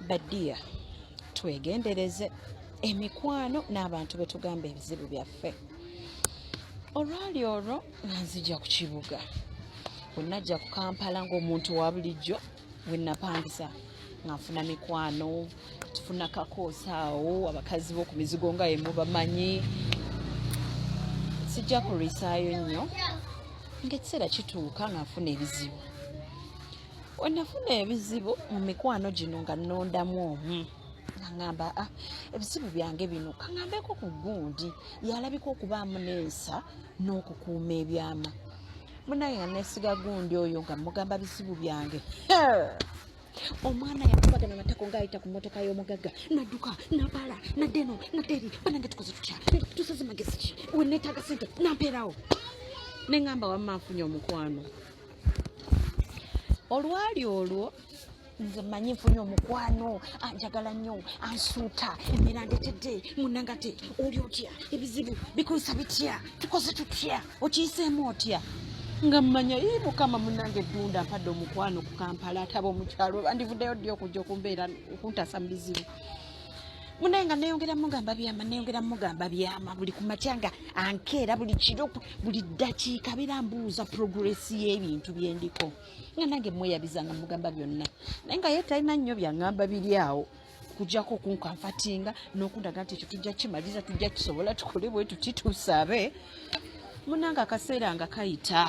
Badia twegendereze emikwano n'abantu betugamba ebizibu byaffe. Olwali olwo nzija ku kibuga bwenajja ku Kampala ng'omuntu wa bulijjo bwennapangisa nga nfuna mikwano tufuna kakosaawo abakazi b'oku mizigo nga ye mubamanyi. Sijja kulisaayo nnyo ng'ekiseera kituuka nga nfuna ebizibu. Wennafuna ebizibu mu mikwano gino nga nnondamu omu ngamba ebizibu byange bino kangambeko ku gundi yalabika okubaamu n'ensa n'okukuuma ebyama. Munaye nga neesiga gundi oyo nga mugamba bizibu byange. Omwana yakubagana amatako ng'ayita ku mmotoka y'omugagga nadduka nabala naddeno nadderi banange tukoze tutya tusaze magezi ki wenneetaaga ssente nampeerawo ne ngamba wamma nfunye omukwano. Olwali olwo nze mmanyi nfunye omukwano anjagala nnyo ansuuta embeera ndetedde munnanga ate oli otya ebizibu bikuyisa bitya tukoze tutya okiyiseemu otya nga mmanya mukama munnange eddunda mpadde omukwano ku Kampala ataba omukyalo andivuddeyo ddi okujja okumbeera okuntasa mu bizibu. Munaye nga neeyongeramu gamba byama buli ku makya nga ankeera buli kiro buli ddakiika birambuuza progressi y'ebintu byendiko nga nange mweyabiza nga mugamba byonna naye nga ye talina nnyo byaŋŋamba biri awo kujjako okunkanfatinga n'okundaga nti ekyo tujja kimaliza tujja kisobola tukole bwe tuti tusabe. Munanga akaseera nga kayita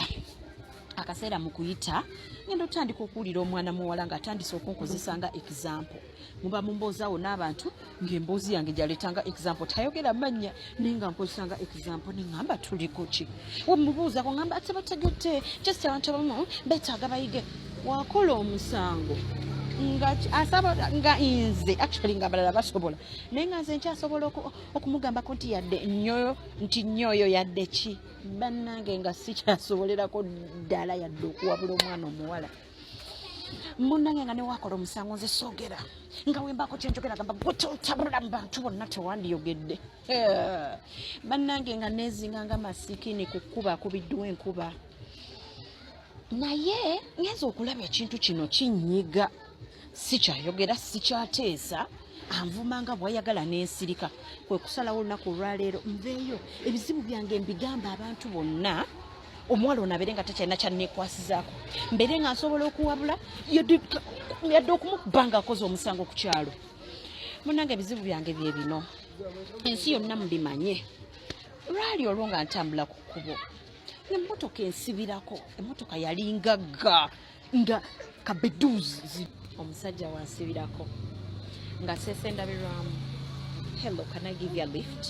akaseera mu kuyita ngenda otandika okuwulira omwana muwala ng'atandise okunkozesa nga example. Muba mumbozaawo n'abantu ng'emboozi yange gyaleetanga example tayogera mannya naye nga nkozesa nga example ne ngamba tuliko ki. Wemubuuzako ngamba ate bategedde just abantu abamu beetaaga bayige wakola omusango nga nga nze actually nga balala basobola naye nga nze nkyasobola okumugambako nti yadde nnyoyo yadde ki bannange nga sikyasobolerako ddala yadde okuwabula omwana omuwala. Munnange nga newakola omusango nze soogera nga wembaako kyenjogera gamba gwe totabula mu bantu bonna tewandiyogedde. Bannange nga neezinga nga masikini ku kkuba akubiddwa enkuba naye ngenza okulaba ekintu kino kinyiga sikyayogera sikyateesa anvuma nga bwayagala n'ensirika kwe kusalawo olunaku olwaleero nveeyo ebizibu byange mbigamba abantu bonna omuwala ono abeere nga takyalina kyanneekwasizaako mbeere nga nsobola okuwabula yadde okumukuba nga akoze omusango ku kyalo. Munnange ebizibu byange bye bino ensi yonna mubimanye. Lwali olwo nga ntambula ku kkubo n'emmotoka ensibirako emmotoka yali nga kabeduuzi omusajja wansibirako nga seesendabirwamu hello can I give you a lift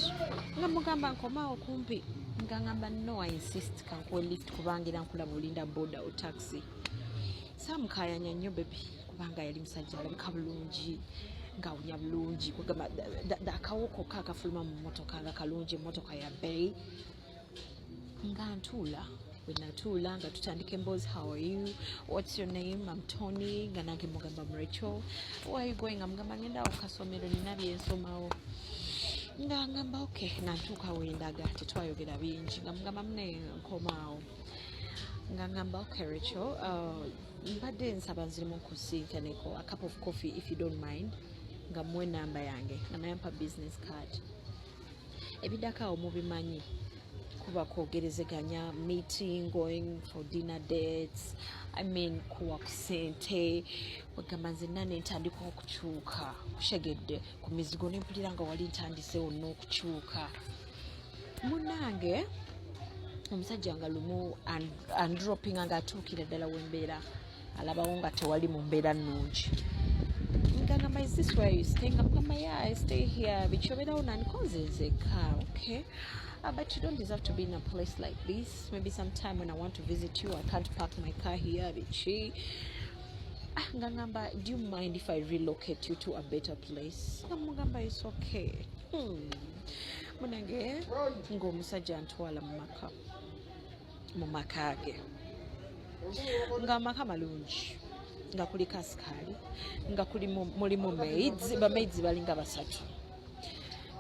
nga mugamba nkomaawo kumpi nga ngamba no I insist kankuwe lift kubangira nkulaba olinda boda o taxi. Saamukayanya nnyo bebi kubanga yali musajja alabika bulungi ngawunya bulungi kugamba akawoko kakafuluma mu mmotoka nga kalungi emmotoka ya bay nga ntuula. When natuula nga tutandika emboozi how are you what's your name I'm Tony nga nange mugamba Racheal where are you going amugamba ngenda okasomero nina byensomawo nga ngamba okay nantuuka wendaga tetwayogera bingi nga mugamba mune nkomaawo nga ngamba okay Racheal mbadde nsaba nzirimu nkusinkaneko a cup of coffee if you don't mind nga muwe namba yange nga nayampa business card ebiddako awo mubimanyi kuba kwogerezeganya meeting going for dinner dates I mean kuwa ku ssente wegamba nze nane ntandika okukyuka kushegedde ku mizigo nempulira nga wali ntandisewo n'okukyuka. Munnange omusajja nga lumu androppinga nga atuukira ddala wembeera alabawo nga tewali mu mbeera nnungi ngamba is this where you stay ngamba yeah I stay here bikyoberawo nanikoze nzekka okay. But you don't deserve to be in a place like this. Maybe sometime when I want to visit you, I can't park my car here. Ngamba, do you mind if I relocate you to a better place? Ngamba, it's okay. Munange, ngo musajja antwala mu maka ge. Nga maka malungi. Nga kuli kaskali. Nga kuli mulimu maids. Ba maids balinga basatu.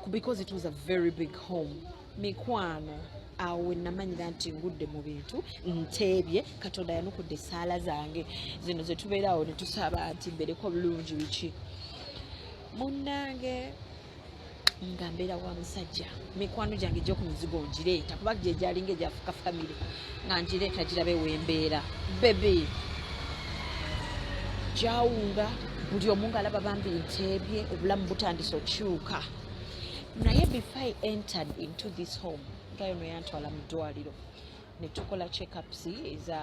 Because it was a very big home. Mikwano awe namanyira nti ngudde mu bintu nteebye Katonda yanukudde saala zange zino ze tubeerawo ne tusaba nti mbereko bulungi biki munnange nga mbeera wa musajja mikwano gyange gy'okumuzigo ngireeta kuba gye gyalinga egyafuka famire nga ngireeta girabe wembeera bebe gyawunga buli omu ng'alaba bambi nteebye obulamu butandise okyuka naye before I entered into this home ngayo no yantwala mu ddwaliro ne tukola check-ups eza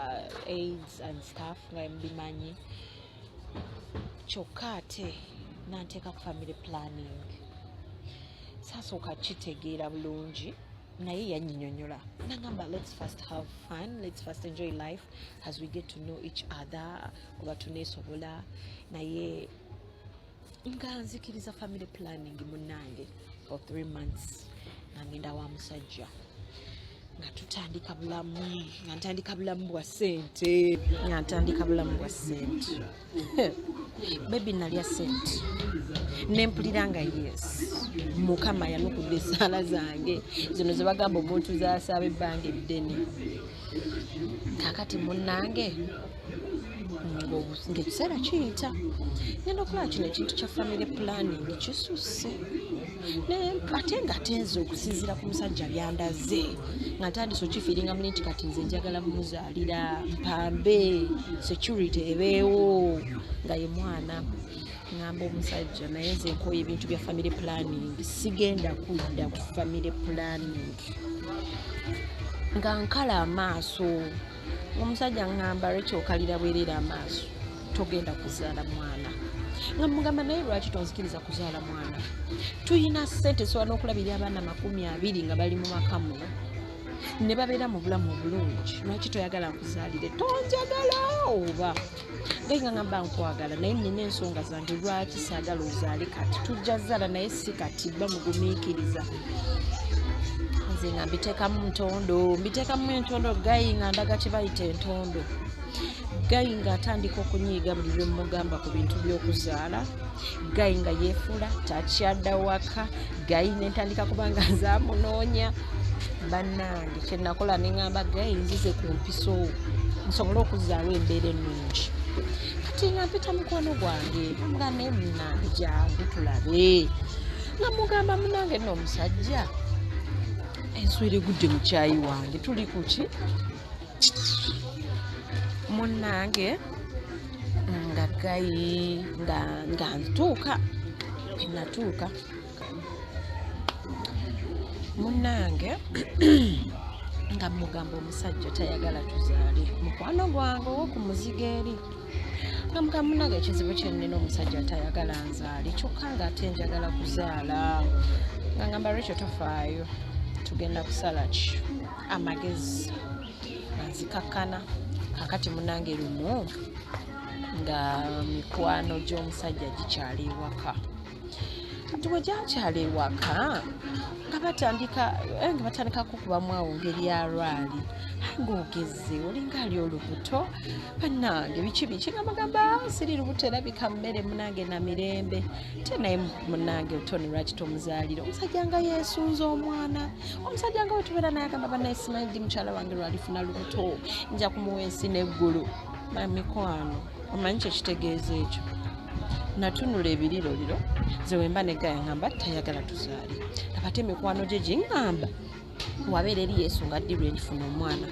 AIDS and stuff nga mbimanyi kyokka ate nanteeka ku family planning sasooka kitegeera bulungi naye yanyinyonyola nagamba let's first have fun, let's first enjoy life as we get to know each other oba tuneesobola naye nga nzikiriza family planning munnange for 3 months ngenda wa musajja nga tutandika bulamu nga ntandika bulamu bwa ssente bebi nalya ssente nempulira nga yes mukama yanukudde esaala zange zino ze bagamba omuntu zaasaba ebbanga eddene kakati munnange ng'ekiseera kiyita ngenda okulaba kino ekintu kya family planning kisusse ate nga tenze okusinziira ku musajja byandaze nga ntandise okifiiringa muli nti kati nze njagala muzaalira mpambe security ebeewo nga ye mwana ngamba omusajja naye nze nkoye ebintu bya family planning sigenda kudda ku family planning nga nkala amaaso omusajja ngamba Racheal okalira bwerera amaaso togenda kuzaala mwana nga mugamba naye lwaki tonzikiriza kuzaala mwana tuyina ssente sobola n'okulabirira abaana 20 nga bali mu maka muno ne babeera mu bulamu obulungi lwaki toyagala nkuzaalire tonjagala oba nga ngamba nkwagala naye nina ensonga zange lwaki saagala ozaale kati tujja zaala naye si kati bamugumiikiriza nze nga mbiteekamu entondo gayi nga ndaga kye bayita entondo gayi nga atandika okunyiiga buli lwe mugamba ku bintu by'okuzaala gayi nga yeefula takyadda waka gayi nentandika kubanga nzaamunoonya bannange kye nakola ne ngamba gayi nzize ku mpiso nsobole okuzaala embeera ennungi kati nga mpita mukwano gwange nga naye munnange jangu tulabe nga mugamba munnange n'omusajja enswera egudde mu kyayi wange tuli ku ki munnange nga gayi nga ntuuka natuuka munnange nga mugamba omusajja tayagala tuzaale mukwano gwange owoku muzigo eri nga mugamba munnange ekizibu kyennina omusajja tayagala nzaale kyokka nga ate njagala kuzaala nga ngamba Racheal tofaayo tugenda kusala ki amagezi nzikakkana kakati munnange lumu nga mikwano gy'omusajja gikyali ewaka kati bwe gyakyali ewaka nga batandika kukubamu awo ngeri ya lwali ng'ogeze olinga ali olubuto bannange biki nga bagamba siri lubuto era bikammere munnange na mirembe te naye munnange otoni lwaki tomuzaalira omusajja nga yeesunze omwana omusajja nga wetubeera naye agamba bannaye simanyi mukyala wange lwalifuna lubuto nja kumuwa ensi n'eggulu mikwano omanyi kyekitegeeza ekyo natunula ebiriroliro ze wemba negaya ngamba tayagala tuzaale abate mikwano gye giŋŋamba wabeera eri yesu nga ddi lwe ndifuna omwana